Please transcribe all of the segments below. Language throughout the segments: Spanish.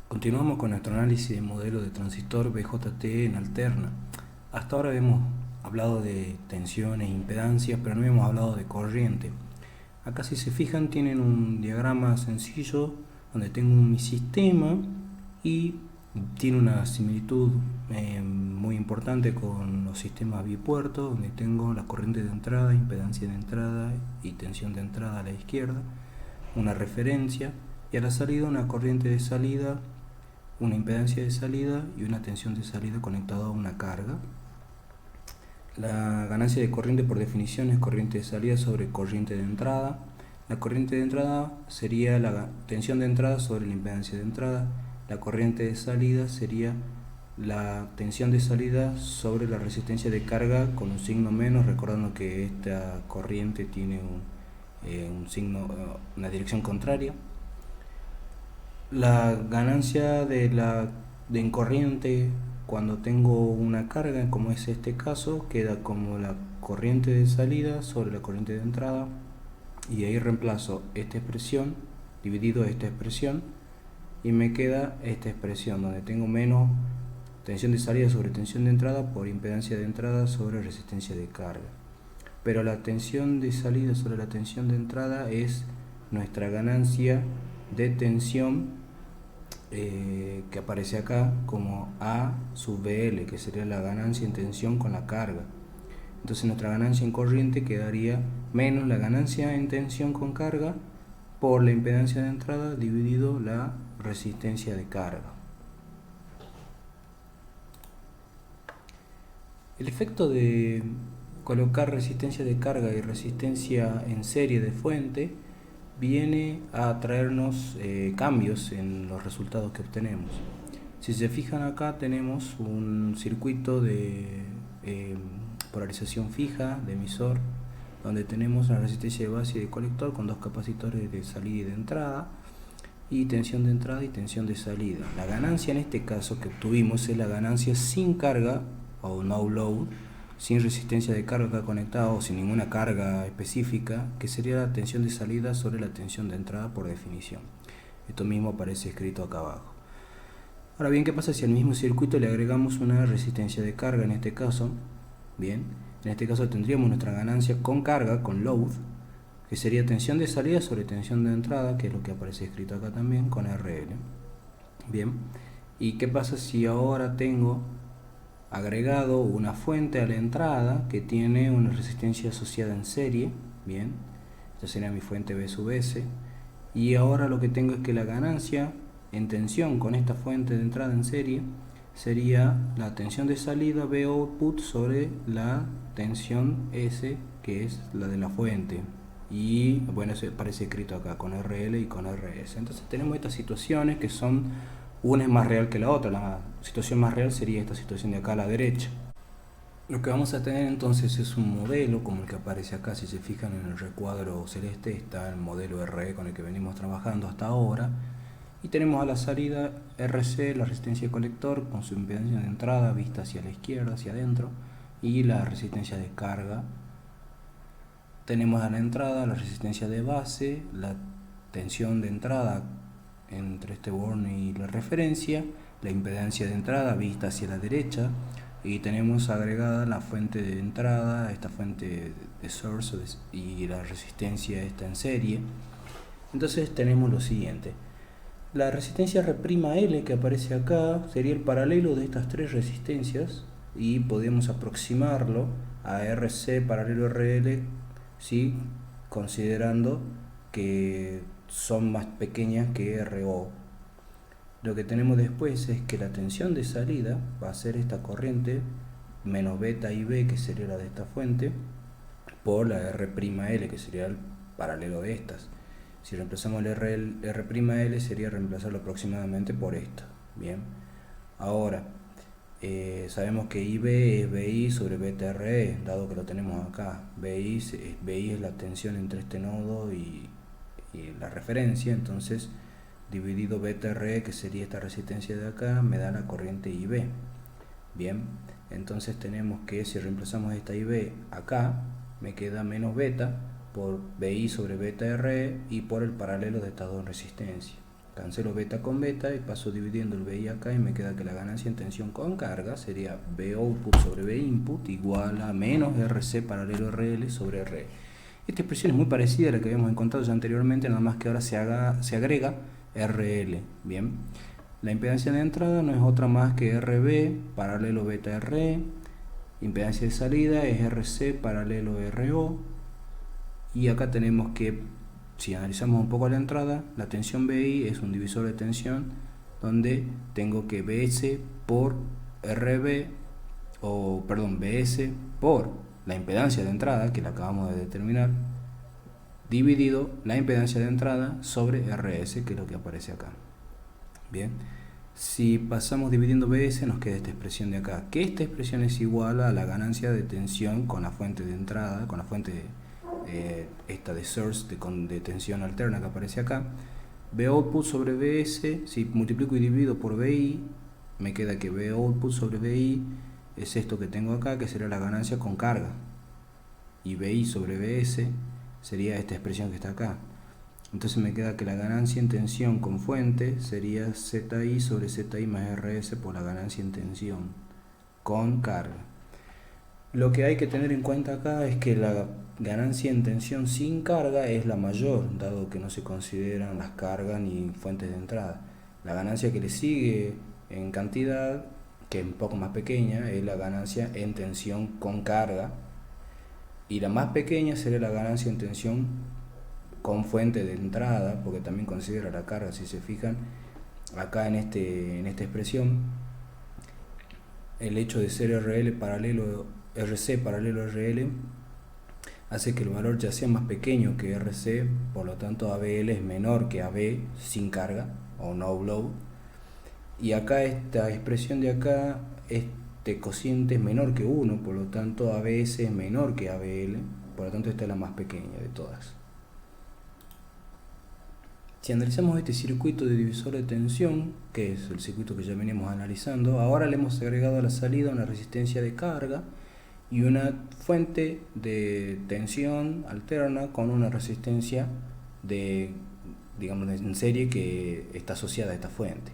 Continuamos con nuestro análisis de modelo de transistor BJT en alterna. Hasta ahora hemos hablado de tensiones e impedancias, pero no hemos hablado de corriente. Acá, si se fijan, tienen un diagrama sencillo donde tengo mi sistema y tiene una similitud muy importante con los sistemas bipuertos, donde tengo la corriente de entrada, impedancia de entrada y tensión de entrada a la izquierda, una referencia, y a la salida una corriente de salida, una impedancia de salida y una tensión de salida conectada a una carga. La ganancia de corriente por definición es corriente de salida sobre corriente de entrada. La corriente de entrada sería la tensión de entrada sobre la impedancia de entrada. La corriente de salida sería la tensión de salida sobre la resistencia de carga con un signo menos, recordando que esta corriente tiene un signo, una dirección contraria. La ganancia en corriente cuando tengo una carga, como es este caso, queda como la corriente de salida sobre la corriente de entrada, y ahí reemplazo esta expresión dividido esta expresión y me queda esta expresión donde tengo menos tensión de salida sobre tensión de entrada por impedancia de entrada sobre resistencia de carga. Pero la tensión de salida sobre la tensión de entrada es nuestra ganancia de tensión que aparece acá como A sub BL, que sería la ganancia en tensión con la carga. Entonces nuestra ganancia en corriente quedaría menos la ganancia en tensión con carga por la impedancia de entrada dividido la resistencia de carga. El efecto de colocar resistencia de carga y resistencia en serie de fuente viene a traernos cambios en los resultados que obtenemos. Si se fijan, acá tenemos un circuito de polarización fija de emisor, donde tenemos una resistencia de base y de colector con dos capacitores de salida y de entrada, y tensión de entrada y tensión de salida. La ganancia en este caso que obtuvimos es la ganancia sin carga o no load, sin resistencia de carga acá conectada o sin ninguna carga específica, que sería la tensión de salida sobre la tensión de entrada por definición. Esto mismo aparece escrito acá abajo. Ahora bien, ¿qué pasa si al mismo circuito le agregamos una resistencia de carga en este caso? Bien, en este caso tendríamos nuestra ganancia con carga, con load, que sería tensión de salida sobre tensión de entrada, que es lo que aparece escrito acá también, con RL. Bien, ¿y qué pasa si ahora tengo agregado una fuente a la entrada que tiene una resistencia asociada en serie? Bien, esta sería mi fuente B sub S, y ahora lo que tengo es que la ganancia en tensión con esta fuente de entrada en serie sería la tensión de salida B output sobre la tensión S, que es la de la fuente, y bueno, eso aparece escrito acá con RL y con RS. Entonces tenemos estas situaciones que son, una es más real que la otra. La situación más real sería esta situación de acá a la derecha. Lo que vamos a tener entonces es un modelo como el que aparece acá. Si se fijan en el recuadro celeste está el modelo RE con el que venimos trabajando hasta ahora, y tenemos a la salida RC, la resistencia de colector con su impedancia de entrada vista hacia la izquierda, hacia adentro, y la resistencia de carga. Tenemos a la entrada la resistencia de base, la tensión de entrada entre este borne y la referencia, la impedancia de entrada vista hacia la derecha, y tenemos agregada la fuente de entrada, esta fuente de source, y la resistencia está en serie. Entonces tenemos lo siguiente: la resistencia R'L que aparece acá sería el paralelo de estas tres resistencias, y podemos aproximarlo a RC paralelo RL, ¿sí?, considerando que son más pequeñas que RO. Lo que tenemos después es que la tensión de salida va a ser esta corriente menos beta IB, que sería la de esta fuente, por la R'L, que sería el paralelo de estas. Si reemplazamos el R'L sería reemplazarlo aproximadamente por esto. Bien, ahora sabemos que IB es BI sobre beta RE, dado que lo tenemos acá. BI es la tensión entre este nodo y la referencia, entonces dividido beta RE, que sería esta resistencia de acá, me da la corriente IB. Bien, entonces tenemos que si reemplazamos esta IB acá, me queda menos beta por BI sobre beta RE y por el paralelo de estas dos resistencias. cancelo beta con beta y paso dividiendo el BI acá y me queda que la ganancia en tensión con carga sería B output sobre B input igual a menos RC paralelo RL sobre RE. Esta expresión es muy parecida a la que habíamos encontrado ya anteriormente, nada más que ahora se agrega RL. Bien, la impedancia de entrada no es otra más que RB paralelo beta RE, impedancia de salida es RC paralelo RO, y acá tenemos que, si analizamos un poco la entrada, la tensión BI es un divisor de tensión donde tengo que BS por RB, o perdón, BS por la impedancia de entrada, que la acabamos de determinar, dividido la impedancia de entrada sobre RS, que es lo que aparece acá. Bien, si pasamos dividiendo BS nos queda esta expresión de acá, que esta expresión es igual a la ganancia de tensión con la fuente de entrada, con la fuente esta de source de tensión alterna que aparece acá. B output sobre BS, si multiplico y divido por BI, me queda que B output sobre BI es esto que tengo acá, que sería la ganancia con carga, y BI sobre BS sería esta expresión que está acá. Entonces me queda que la ganancia en tensión con fuente sería ZI sobre ZI más RS por la ganancia en tensión con carga. Lo que hay que tener en cuenta acá es que la ganancia en tensión sin carga es la mayor, dado que no se consideran las cargas ni fuentes de entrada. La ganancia que le sigue en cantidad, que es un poco más pequeña, es la ganancia en tensión con carga, y la más pequeña sería la ganancia en tensión con fuente de entrada, porque también considera la carga. Si se fijan acá en esta expresión, el hecho de ser RC paralelo RL hace que el valor ya sea más pequeño que RC, por lo tanto ABL es menor que AB sin carga o no load, y acá esta expresión de acá, este cociente es menor que 1, por lo tanto ABS es menor que ABL, por lo tanto esta es la más pequeña de todas. Si analizamos este circuito de divisor de tensión, que es el circuito que ya venimos analizando, ahora le hemos agregado a la salida una resistencia de carga y una fuente de tensión alterna con una resistencia digamos, en serie que está asociada a esta fuente.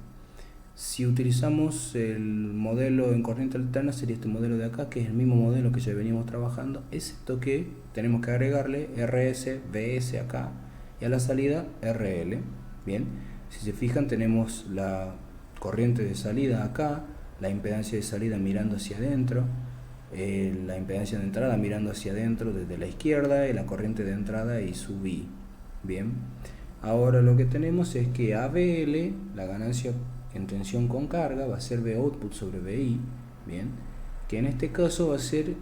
Si utilizamos el modelo en corriente alterna, sería este modelo de acá, que es el mismo modelo que ya venimos trabajando, excepto que tenemos que agregarle RS, BS acá, y a la salida RL. Bien, si se fijan, tenemos la corriente de salida acá, la impedancia de salida mirando hacia adentro, la impedancia de entrada mirando hacia adentro desde la izquierda, y la corriente de entrada y su I. Bien, ahora lo que tenemos es que ABL, la ganancia en tensión con carga, va a ser B output sobre BI, bien, que en este caso va a ser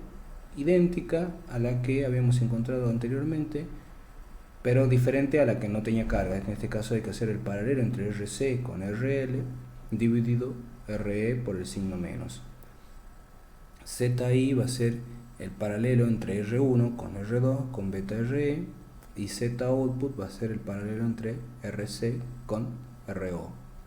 idéntica a la que habíamos encontrado anteriormente, pero diferente a la que no tenía carga. En este caso hay que hacer el paralelo entre RC con RL dividido RE por el signo menos. ZI va a ser el paralelo entre R1 con R2 con beta RE, y Z output va a ser el paralelo entre RC con RO.